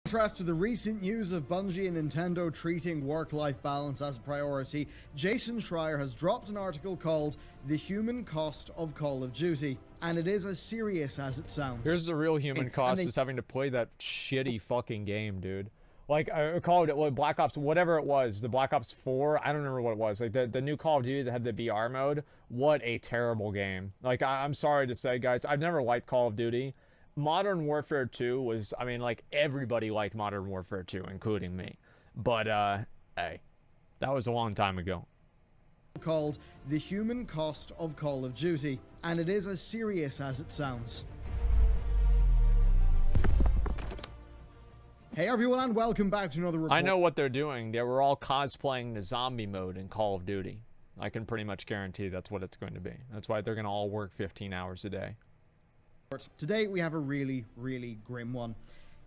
In contrast to the recent news of Bungie and Nintendo treating work-life balance as a priority, Jason Schreier has dropped an article called "The Human Cost of Call of Duty," and it is as serious as it sounds. Here's the real human cost, is having to play that shitty fucking game, dude. Like, I called it Black Ops, whatever it was, the Black Ops 4, I don't remember what it was. Like, the new Call of Duty that had the BR mode, what a terrible game. Like, I'm sorry to say, guys, I've never liked Call of Duty. Modern Warfare 2 was, I mean, like, everybody liked Modern Warfare 2, including me. But, hey, that was a long time ago. Called "The Human Cost of Call of Duty," and it is as serious as it sounds. Hey everyone, and welcome back to another report. I know what they're doing. They were all cosplaying the zombie mode in Call of Duty. I can pretty much guarantee that's what it's going to be. That's why they're going to all work 15 hours a day. Today we have a really grim one.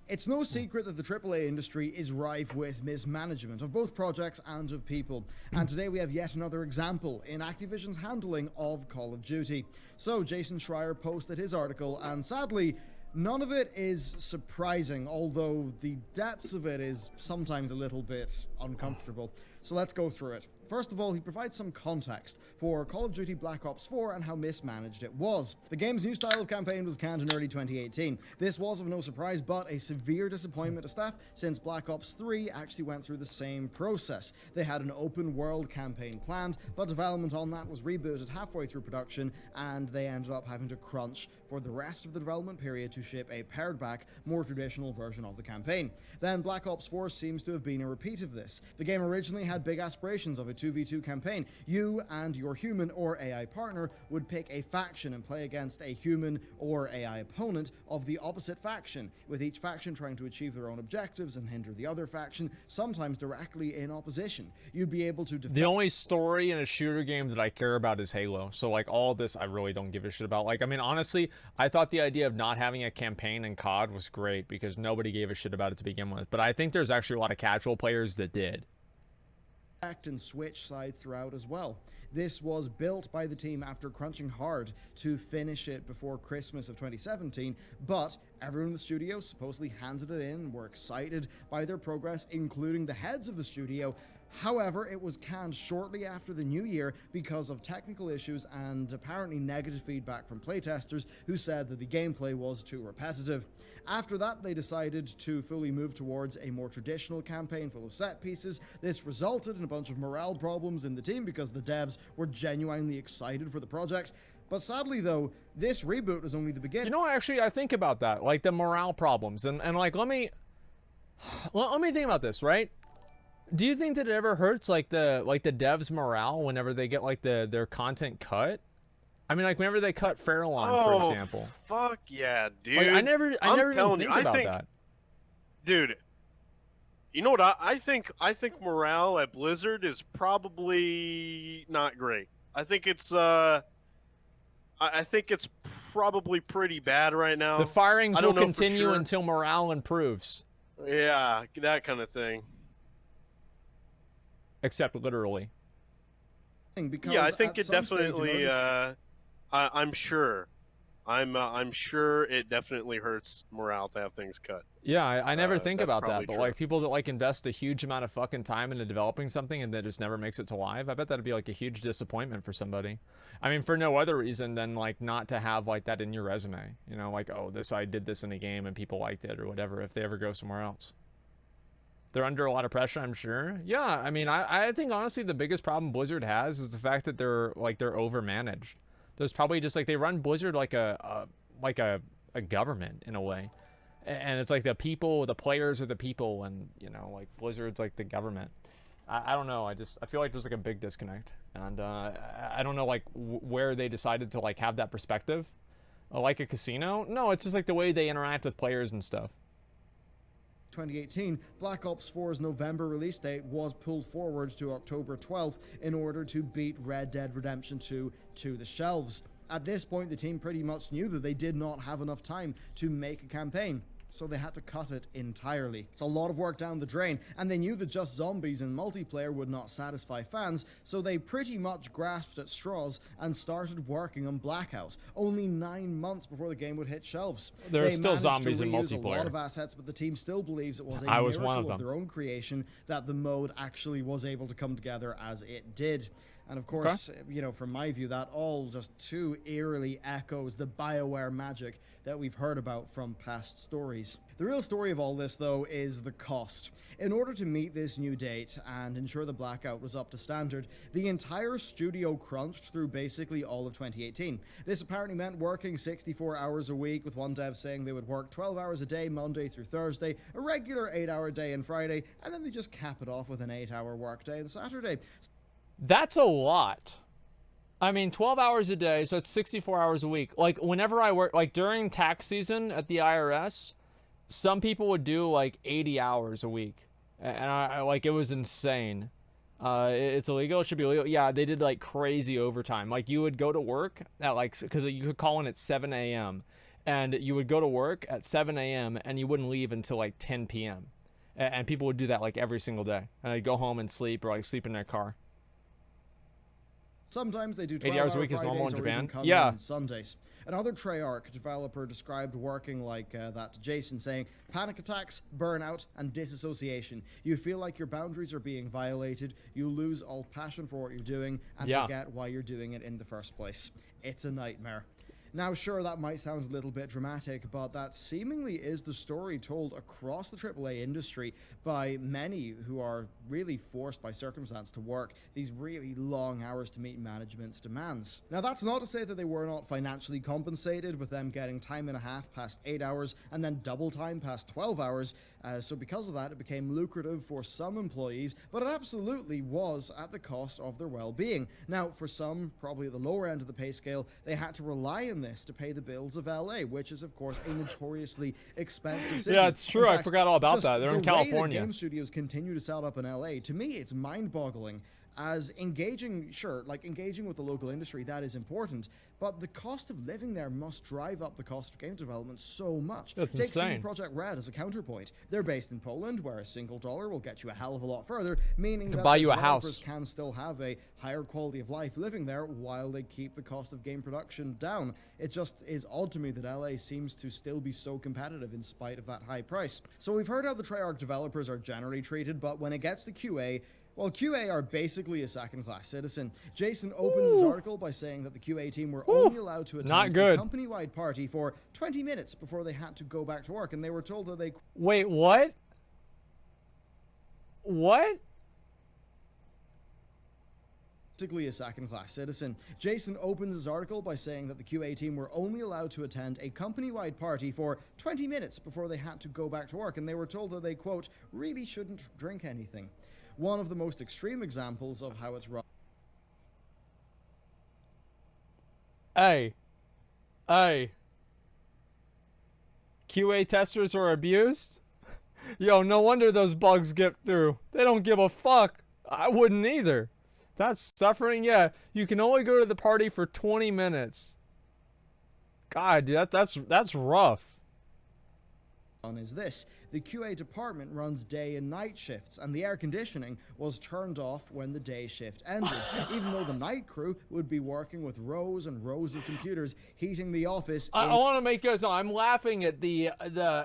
It's no secret that the AAA industry is rife with mismanagement of both projects and of people. And today we have yet another example in Activision's handling of Call of Duty. So Jason Schreier posted his article, and sadly, none of it is surprising, although the depths of it is sometimes a little bit uncomfortable. So let's go through it. First of all, he provides some context for Call of Duty Black Ops 4 and how mismanaged it was. The game's new style of campaign was canned in early 2018. This was of no surprise, but a severe disappointment to staff, since Black Ops 3 actually went through the same process. They had an open world campaign planned, but development on that was rebooted halfway through production, and they ended up having to crunch for the rest of the development period to ship a pared back, more traditional version of the campaign. Then Black Ops 4 seems to have been a repeat of this. The game originally had big aspirations of a 2v2 campaign. You and your human or AI partner would pick a faction and play against a human or AI opponent of the opposite faction, with each faction trying to achieve their own objectives and hinder the other faction, sometimes directly in opposition. You'd be able to defend— The only story in a shooter game that I care about is Halo. So, like, all this I really don't give a shit about. Like, I mean, honestly, I thought the idea of not having a campaign in COD was great because nobody gave a shit about it to begin with. But I think there's actually a lot of casual players that did. And switch sides throughout as well. This was built by the team after crunching hard to finish it before Christmas of 2017, but everyone in the studio supposedly handed it in and were excited by their progress, including the heads of the studio. However, it was canned shortly after the new year because of technical issues and apparently negative feedback from playtesters who said that the gameplay was too repetitive. After that, they decided to fully move towards a more traditional campaign full of set pieces. This resulted in a bunch of morale problems in the team because the devs were genuinely excited for the project. But sadly though, this reboot is only the beginning. You know, actually, I think about that, like the morale problems, and like, let me think about this, right? Do you think that it ever hurts like the devs' morale whenever they get like their content cut? I mean, like whenever they cut Farallon, for example. Fuck yeah, dude! Like, I never even think about that. Dude, you know what? I think morale at Blizzard is probably not great. I think it's probably pretty bad right now. The firings will continue until morale improves. Yeah, that kind of thing. Except literally. Because yeah, I think it definitely. I'm sure it definitely hurts morale to have things cut. Yeah, I never think about that, but like people that like invest a huge amount of fucking time into developing something and that just never makes it to live, I bet that'd be like a huge disappointment for somebody. I mean, for no other reason than like not to have like that in your resume. You know, like, oh, I did this in a game and people liked it or whatever if they ever go somewhere else. They're under a lot of pressure, I'm sure. Yeah, I mean, I think honestly the biggest problem Blizzard has is the fact that they're overmanaged. There's probably just like they run Blizzard like a government in a way, and it's like the players are the people, and you know, like Blizzard's like the government. I don't know. I feel like there's like a big disconnect, and I don't know like where they decided to like have that perspective, like a casino. No, it's just like the way they interact with players and stuff. 2018, Black Ops 4's November release date was pulled forward to October 12th in order to beat Red Dead Redemption 2 to the shelves. At this point, the team pretty much knew that they did not have enough time to make a campaign. so they had to cut it entirely. It's a lot of work down the drain, and they knew that just zombies in multiplayer would not satisfy fans, so they pretty much grasped at straws and started working on Blackout, only 9 months before the game would hit shelves. There are still zombies in multiplayer. A lot multiplayer. of assets, but the team still believes it was a I was one miracle of of their own creation that the mode actually was able to come together as it did. And of course, you know, from my view, that all just too eerily echoes the BioWare magic that we've heard about from past stories. The real story of all this, though, is the cost. In order to meet this new date and ensure the Blackout was up to standard, the entire studio crunched through basically all of 2018. This apparently meant working 64 hours a week, with one dev saying they would work 12 hours a day Monday through Thursday, a regular 8-hour day on Friday, and then they just cap it off with an 8-hour workday on Saturday. That's a lot. I mean, 12 hours a day, so it's 64 hours a week. Like, whenever I work, like, during tax season at the IRS, some people would do, like, 80 hours a week. And I like, it was insane. It's illegal. It should be illegal. Yeah, they did, like, crazy overtime. Like, you would go to work at, like, because you could call in at 7 a.m. And you would go to work at 7 a.m. and you wouldn't leave until, like, 10 p.m. And people would do that, like, every single day. And they'd go home and sleep, or, like, sleep in their car. Sometimes they do 80 hours a week is normal in Japan. On Sundays. Another Treyarch developer described working like that to Jason, saying, "Panic attacks, burnout, and disassociation. You feel like your boundaries are being violated, you lose all passion for what you're doing, and forget why you're doing it in the first place. It's a nightmare." Now, sure, that might sound a little bit dramatic, but that seemingly is the story told across the AAA industry by many who are really forced by circumstance to work these really long hours to meet management's demands. Now, that's not to say that they were not financially compensated, with them getting time and a half past 8 hours and then double time past 12 hours. So because of that, it became lucrative for some employees, but it absolutely was at the cost of their well-being. Now, for some, probably at the lower end of the pay scale, they had to rely on this to pay the bills of LA, which is, of course, a notoriously expensive city. Yeah, it's true. In fact, I forgot all about that. They're in California. The way that game studios continue to set up in LA, to me, it's mind-boggling. As engaging, sure, like engaging with the local industry, that is important, but the cost of living there must drive up the cost of game development so much. That's Take insane. CD Projekt Red as a counterpoint. They're based in Poland, where a single dollar will get you a hell of a lot further, meaning that buy you a developers house. can still have a higher quality of life living there while they keep the cost of game production down. It just is odd to me that LA seems to still be so competitive in spite of that high price. So we've heard how the Treyarch developers are generally treated, but when it gets to QA, well, QA are basically a second-class citizen. Jason opens his article by saying that the QA team were only allowed to attend a company-wide party for 20 minutes before they had to go back to work, and they were told that they... Wait, what? What? Basically a second-class citizen. Jason opens his article by saying that the QA team were only allowed to attend a company-wide party for 20 minutes before they had to go back to work, and they were told that they, quote, really shouldn't drink anything. One of the most extreme examples of how it's run. Hey. QA testers are abused? Yo, no wonder those bugs get through. They don't give a fuck. I wouldn't either. That's suffering. Yeah, you can only go to the party for 20 minutes. God, dude, that's rough. Is this. The QA department runs day and night shifts, and the air conditioning was turned off when the day shift ended, even though the night crew would be working with rows and rows of computers heating the office. I want to make this. I'm laughing at the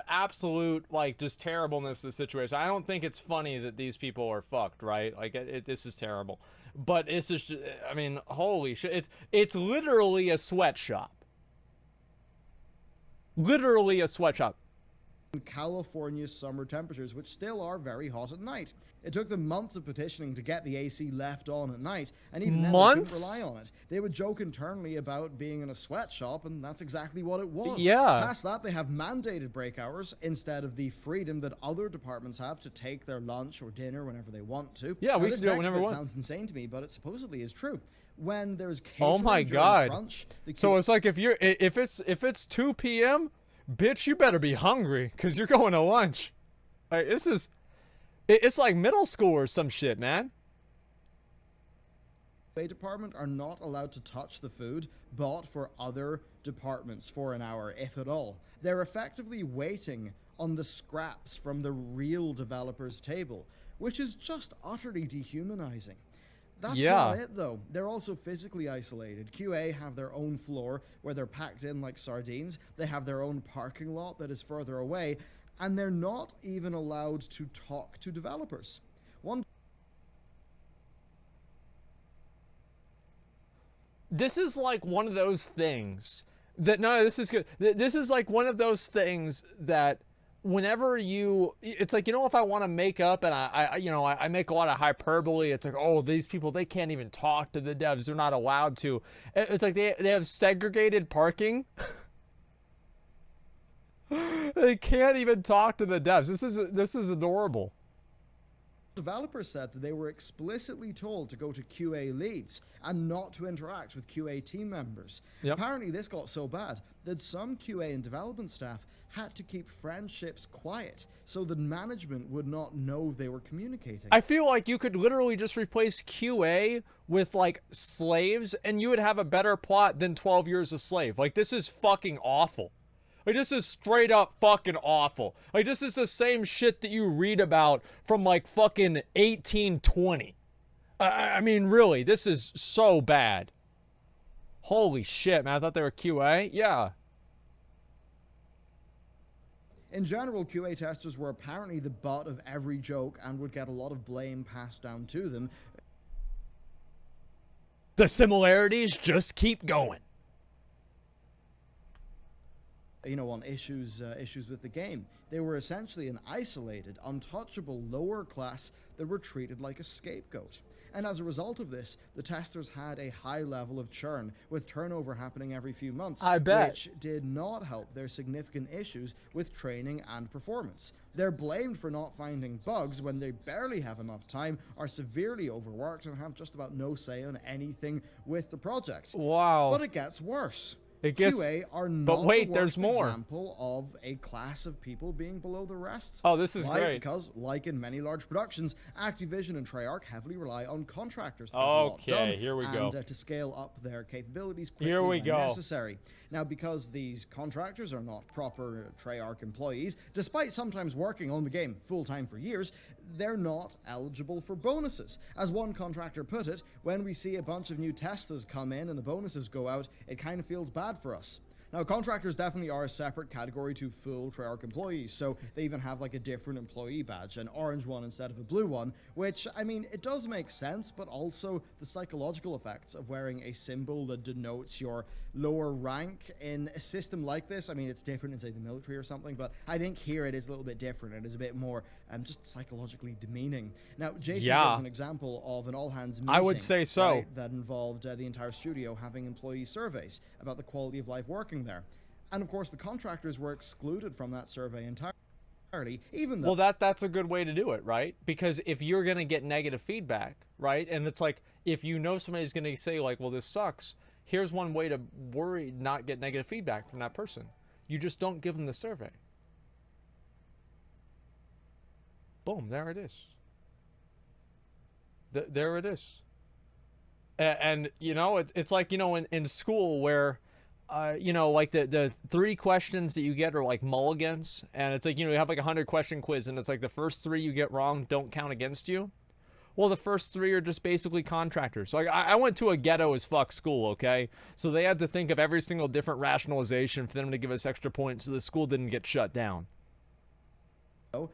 absolute, like, just terribleness of the situation. I don't think it's funny that these people are fucked, right? Like, this is terrible. But it's just, I mean, holy shit. It's literally a sweatshop. Literally a sweatshop. California's summer temperatures, which still are very hot at night. It took them months of petitioning to get the AC left on at night, and even then they couldn't rely on it. They would joke internally about being in a sweatshop, and that's exactly what it was. Yeah. Past that, they have mandated break hours instead of the freedom that other departments have to take their lunch or dinner whenever they want to. Yeah, we can do it whenever we want. Sounds insane to me, but it supposedly is true. When there's catering, oh my god, crunch, so it's like if it's 2 p.m. bitch, you better be hungry, because you're going to lunch. Like, it's like middle school or some shit, man. The department are not allowed to touch the food bought for other departments for an hour, if at all. They're effectively waiting on the scraps from the real developer's table, which is just utterly dehumanizing. That's not it, though. They're also physically isolated. QA have their own floor where they're packed in like sardines. They have their own parking lot that is further away, and they're not even allowed to talk to developers. This is like one of those things that, no, this is good. This is like one of those things that whenever it's like, you know, if I want to make up and I make a lot of hyperbole, it's like, oh, these people, they can't even talk to the devs. They're not allowed to. It's like they have segregated parking. They can't even talk to the devs. This is adorable. Developers said that they were explicitly told to go to QA leads and not to interact with QA team members. Yep. Apparently this got so bad that some QA and development staff had to keep friendships quiet so that management would not know they were communicating. I feel like you could literally just replace QA with like slaves and you would have a better plot than 12 Years a Slave. Like, this is fucking awful. Like, this is straight up fucking awful. Like, this is the same shit that you read about from, like, fucking 1820. I mean, really, this is so bad. Holy shit, man. I thought they were QA? Yeah. In general, QA testers were apparently the butt of every joke and would get a lot of blame passed down to them. The similarities just keep going. You know, on issues with the game. They were essentially an isolated, untouchable lower class that were treated like a scapegoat. And as a result of this, the testers had a high level of churn, with turnover happening every few months, I bet. which did not help their significant issues with training and performance. They're blamed for not finding bugs when they barely have enough time, are severely overworked, and have just about no say on anything with the project. Wow. But it gets worse. It gets, QA are not but wait, the there's worst more. example of a class of people being below the rest. Oh, this is great. Because, like in many large productions, Activision and Treyarch heavily rely on contractors to get a lot done, here we go. and to scale up their capabilities quickly Here we when go. necessary. Now, because these contractors are not proper Treyarch employees, despite sometimes working on the game full-time for years, they're not eligible for bonuses. As one contractor put it, when we see a bunch of new testers come in and the bonuses go out, it kind of feels bad for us. Now, contractors definitely are a separate category to full Treyarch employees, so they even have like a different employee badge, an orange one instead of a blue one, which, I mean, it does make sense, but also the psychological effects of wearing a symbol that denotes your lower rank in a system like this. I mean, it's different in, say, the military or something, but I think here it is a little bit different. It is a bit more just psychologically demeaning. Now, Jason gives an example of an all-hands meeting. I would say so. Right, that involved the entire studio having employee surveys about the quality of life working there. And of course, the contractors were excluded from that survey entirely, even though... Well, that's a good way to do it, right? Because if you're going to get negative feedback, right? And it's like, if you know somebody's going to say, like, well, this sucks, here's one way to not get negative feedback from that person. You just don't give them the survey. Boom, there it is. There it is. And you know, it's like, you know, in school where... you know, like the 3 questions that you get are like mulligans, and it's like, you know, you have like a 100-question quiz, and it's like the first 3 you get wrong don't count against you. Well, the first 3 are just basically contractors. Like, I went to a ghetto as fuck school, okay? So they had to think of every single different rationalization for them to give us extra points so the school didn't get shut down.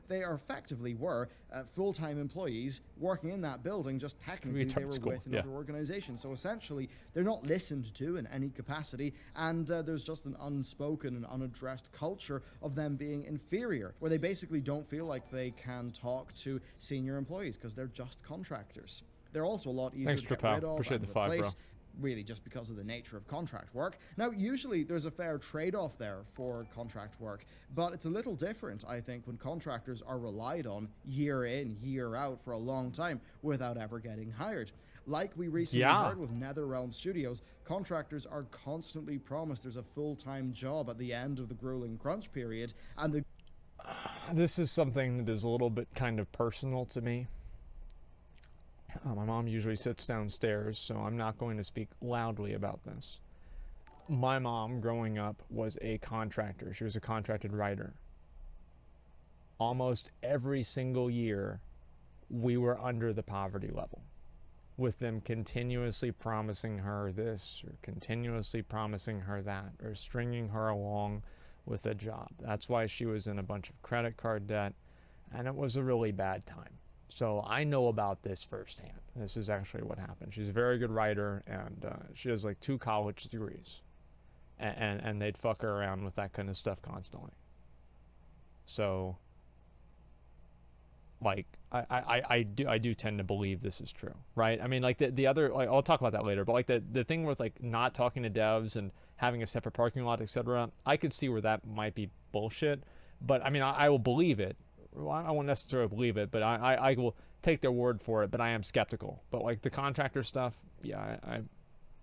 They effectively were full-time employees working in that building, just technically they were with another organization. So essentially, they're not listened to in any capacity, and there's just an unspoken and unaddressed culture of them being inferior, where they basically don't feel like they can talk to senior employees because they're just contractors. They're also a lot easier to get rid of and replace. Really just because of the nature of contract work. Now, usually there's a fair trade-off there for contract work, but it's a little different, I think, when contractors are relied on year in, year out for a long time without ever getting hired. Like we recently heard with NetherRealm Studios, contractors are constantly promised there's a full-time job at the end of the grueling crunch period, and this is something that is a little bit kind of personal to me. My mom usually sits downstairs, so I'm not going to speak loudly about this. My mom, growing up, was a contractor. She was a contracted writer. almost every single year, we were under the poverty level, with them continuously promising her this or continuously promising her that or stringing her along with a job. That's why she was in a bunch of credit card debt, and it was a really bad time. So I know about this firsthand. This is actually what happened. She's a very good writer, and she has like 2 college degrees, and they'd fuck her around with that kind of stuff constantly. So like I do tend to believe this is true, right? I mean, like the other, like, I'll talk about that later, but like the thing with like not talking to devs and having a separate parking lot, etc., I could see where that might be bullshit. But I mean, I will believe it. Well, I won't necessarily believe it, but I will take their word for it. But I am skeptical. But like the contractor stuff, yeah, I'm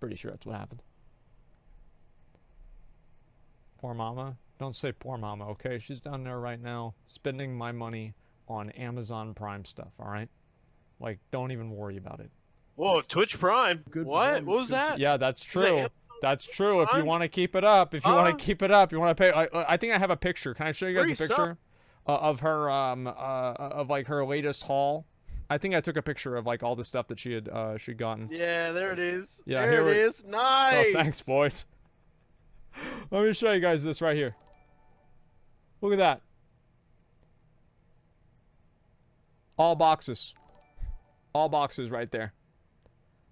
pretty sure that's what happened. Poor mama. Don't say poor mama, okay? She's down there right now spending my money on Amazon Prime stuff, all right? Like, don't even worry about it. Whoa, Twitch Prime. What was that? Yeah, that's true. That's true. If you want to keep it up, you want to pay. I think I have a picture. Can I show you guys a picture of her, of like her latest haul? I think I took a picture of like all the stuff that she'd gotten. Yeah, there it is. Yeah, there it is. Nice. Oh, thanks, boys. Let me show you guys this right here. Look at that. All boxes. All boxes right there.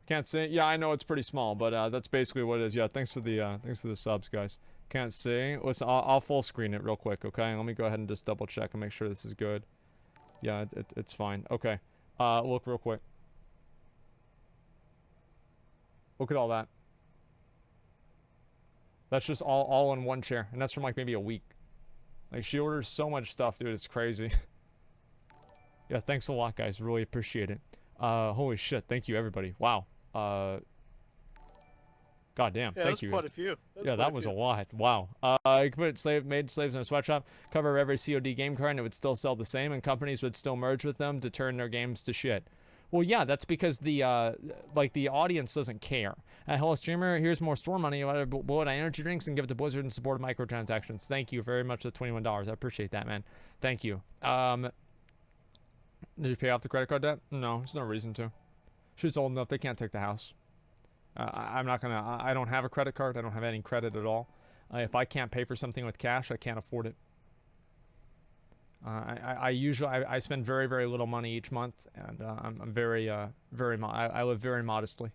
Can't see. Yeah, I know it's pretty small, but that's basically what it is. Yeah, thanks for the subs, guys. Can't see. Listen, I'll full screen it real quick, okay? Let me go ahead and just double check and make sure this is good. Yeah, it's fine. Okay. Look real quick. Look at all that. That's just all in one chair, and that's from like maybe a week. Like, she orders so much stuff, dude. It's crazy. Yeah, thanks a lot, guys. Really appreciate it. Holy shit. Thank you, everybody. Wow. God damn. Yeah, thank you. Quite a few. Yeah, that was a lot. Wow. You could put made slaves in a sweatshop, cover every COD game card, and it would still sell the same, and companies would still merge with them to turn their games to shit. Well, yeah, that's because the like the audience doesn't care. Hello, streamer. Here's more store money. Blow out energy drinks and give it to Blizzard in support of microtransactions. Thank you very much for the $21. I appreciate that, man. Thank you. Did you pay off the credit card debt? No, there's no reason to. She's old enough. They can't take the house. I'm not gonna. I don't have a credit card. I don't have any credit at all. If I can't pay for something with cash, I can't afford it. I usually spend very, very little money each month, and I'm very I live very modestly.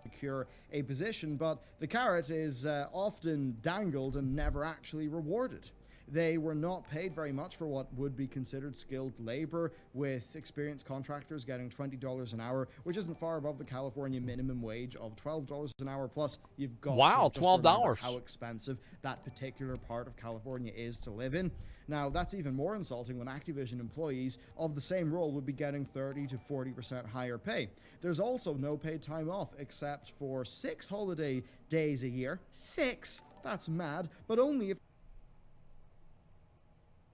Secure a position, but the carrot is often dangled and never actually rewarded. They were not paid very much for what would be considered skilled labor, with experienced contractors getting $20 an hour, which isn't far above the California minimum wage of $12 an hour. Plus, you've got to just remember how expensive that particular part of California is to live in. Now, that's even more insulting when Activision employees of the same role would be getting 30 to 40% higher pay. There's also no paid time off, except for 6 holiday days a year. 6? That's mad, but only if...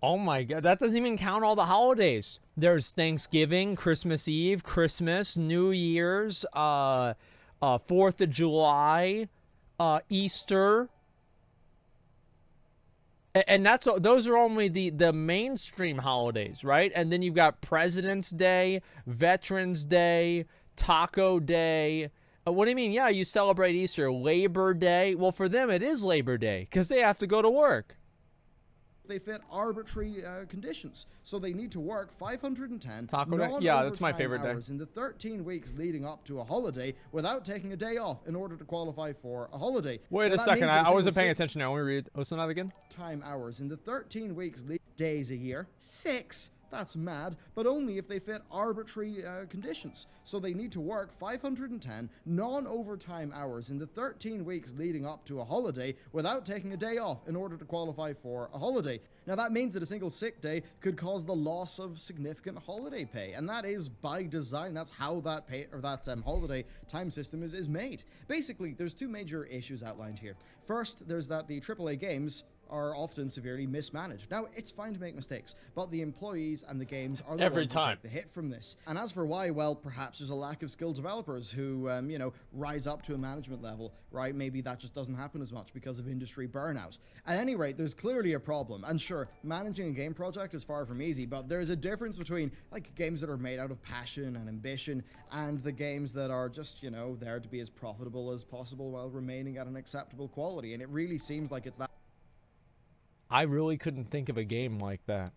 Oh my god, that doesn't even count all the holidays. There's Thanksgiving, Christmas Eve, Christmas, New Year's, 4th of July, Easter. And those are only the mainstream holidays, right? And then you've got President's Day, Veterans Day, Taco Day. What do you mean? Yeah, you celebrate Easter. Labor Day. Well, for them, it is Labor Day because they have to go to work. They fit arbitrary conditions, so they need to work 510 yeah, that's my favorite hours in the 13 weeks leading up to a holiday without taking a day off in order to qualify for a holiday. Wait a second, I wasn't paying attention now. Let me read. Listen to that again. Time hours in the 13 weeks days a year. 6. That's mad, but only if they fit arbitrary conditions. So they need to work 510 non-overtime hours in the 13 weeks leading up to a holiday without taking a day off in order to qualify for a holiday. Now that means that a single sick day could cause the loss of significant holiday pay, and that is by design. That's how that pay or that holiday time system is made. Basically, there's 2 major issues outlined here. First, there's that the AAA games are often severely mismanaged. Now, it's fine to make mistakes, but the employees and the games are the ones that take the hit from this. And as for why, well, perhaps there's a lack of skilled developers who, you know, rise up to a management level, right? Maybe that just doesn't happen as much because of industry burnout. At any rate, there's clearly a problem. And sure, managing a game project is far from easy, but there's a difference between, like, games that are made out of passion and ambition and the games that are just, you know, there to be as profitable as possible while remaining at an acceptable quality. And it really seems like it's that I really couldn't think of a game like that.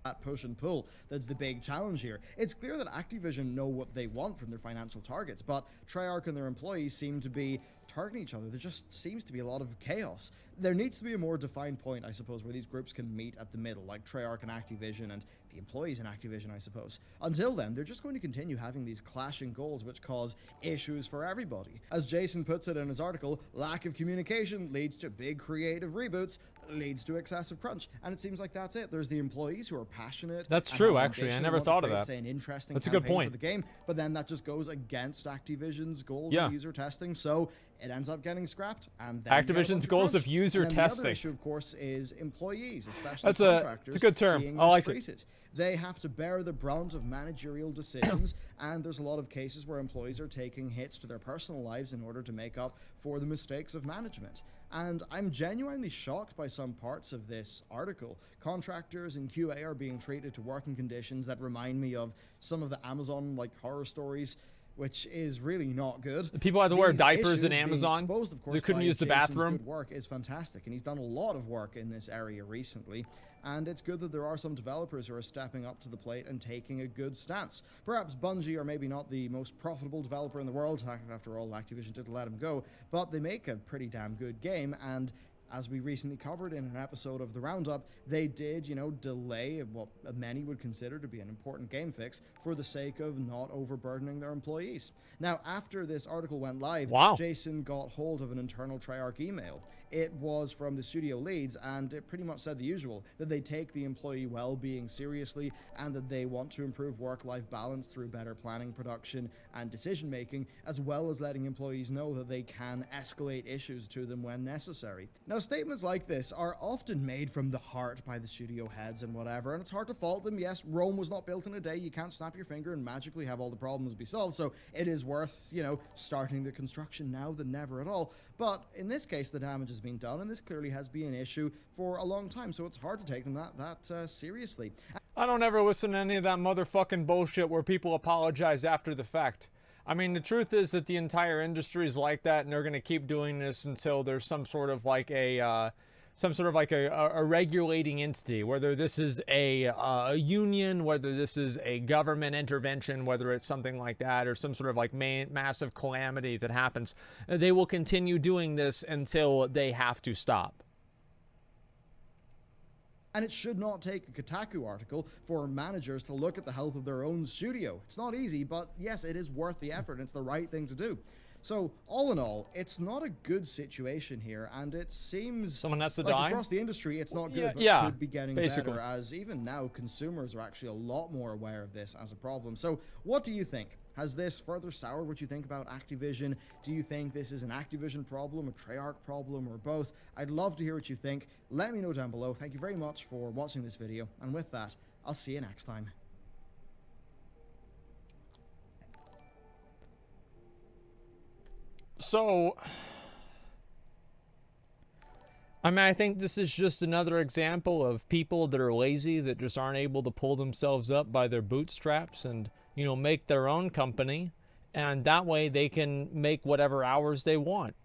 That push and pull that's the big challenge here. It's clear that Activision know what they want from their financial targets, but Treyarch and their employees seem to be targeting each other. There just seems to be a lot of chaos. There needs to be a more defined point, I suppose, where these groups can meet at the middle, like Treyarch and Activision and the employees in Activision, I suppose. Until then, they're just going to continue having these clashing goals which cause issues for everybody. As Jason puts it in his article, lack of communication leads to big creative reboots, leads to excessive crunch. And it seems like that's it. There's the employees who are passionate. That's true, actually. I never thought of that. An interesting That's a good point for the game, but then that just goes against Activision's goals of user testing, so it ends up getting scrapped. And then Activision's goals of user testing. The other issue, of course, is employees, especially contractors. It's a good term. Being I like mistreated. it. They have to bear the brunt of managerial decisions, and there's a lot of cases where employees are taking hits to their personal lives in order to make up for the mistakes of management. And I'm genuinely shocked by some parts of this article. Contractors in QA are being treated to working conditions that remind me of some of the Amazon horror stories, which is really not good. People have to wear diapers in Amazon. Exposed, of course, they couldn't use the bathroom. Good work is fantastic, and he's done a lot of work in this area recently. And it's good that there are some developers who are stepping up to the plate and taking a good stance. Perhaps Bungie are maybe not the most profitable developer in the world, after all, Activision did let him go, but they make a pretty damn good game, and as we recently covered in an episode of The Roundup, they did, delay what many would consider to be an important game fix for the sake of not overburdening their employees. Now, after this article went live, Jason got hold of an internal Treyarch email. It was from the studio leads, and it pretty much said the usual, that they take the employee well-being seriously and that they want to improve work-life balance through better planning, production, and decision-making, as well as letting employees know that they can escalate issues to them when necessary. Now, statements like this are often made from the heart by the studio heads and whatever, and it's hard to fault them. Yes, Rome was not built in a day. You can't snap your finger and magically have all the problems be solved, so it is worth, starting the construction now than never at all. But in this case, the damage has been done, and this clearly has been an issue for a long time, so it's hard to take them that seriously. I don't ever listen to any of that motherfucking bullshit where people apologize after the fact. I mean, the truth is that the entire industry is like that, and they're going to keep doing this until there's some sort of a regulating entity, whether this is a union, whether this is a government intervention, whether it's something like that, or some sort of massive calamity that happens. They will continue doing this until they have to stop. And it should not take a Kotaku article for managers to look at the health of their own studio. It's not easy, but yes, it is worth the effort, and it's the right thing to do. So, all in all, it's not a good situation here, and it seems someone has to like die across the industry it's not good, but could be getting better, as even now consumers are actually a lot more aware of this as a problem. So, what do you think? Has this further soured what you think about Activision? Do you think this is an Activision problem, a Treyarch problem, or both? I'd love to hear what you think. Let me know down below. Thank you very much for watching this video, and with that, I'll see you next time. So, I mean, I think this is just another example of people that are lazy, that just aren't able to pull themselves up by their bootstraps and, make their own company, and that way they can make whatever hours they want.